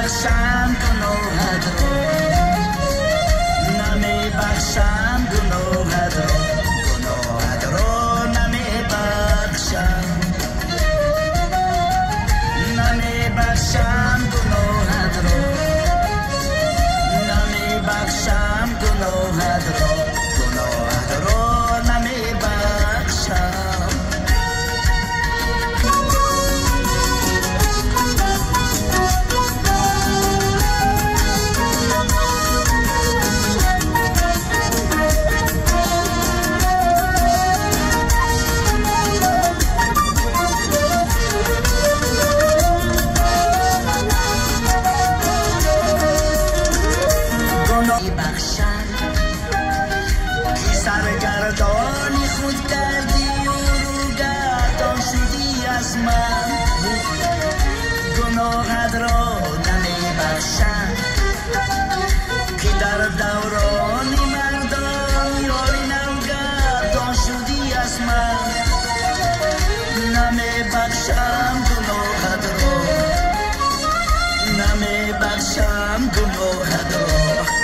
بخشم گناهت را نمیبخشم گناهت را گناهت را نمیبخشم نمیبخشم گناهت را نمیبخشم گناهت را گناهت را نمیبخشم سرگردانی خود کردی و روگردان شدی از من گناهت را نمیبخشم که در دورانی مردان یاری نوگردان شدی از من نمیبخشم گناهت را نمیبخشم گناهت را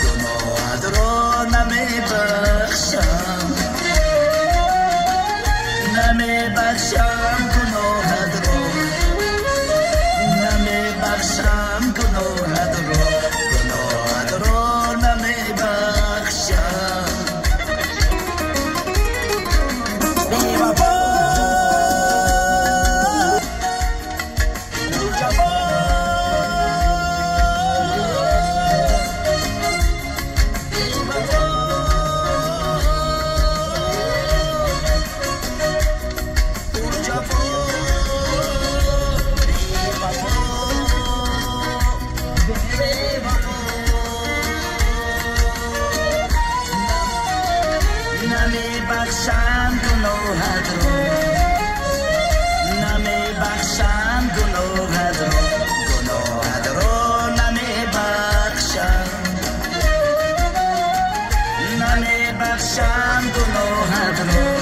گناهت را نمیبخشم نمیبخشم گناهت را نمیبخشم گناهت را گناهت را نمیبخشم بی‌وفا نمیبخشم گناهت را نمیبخشم گناهت را گناهت را نمیبخشم نمیبخشم گناهت را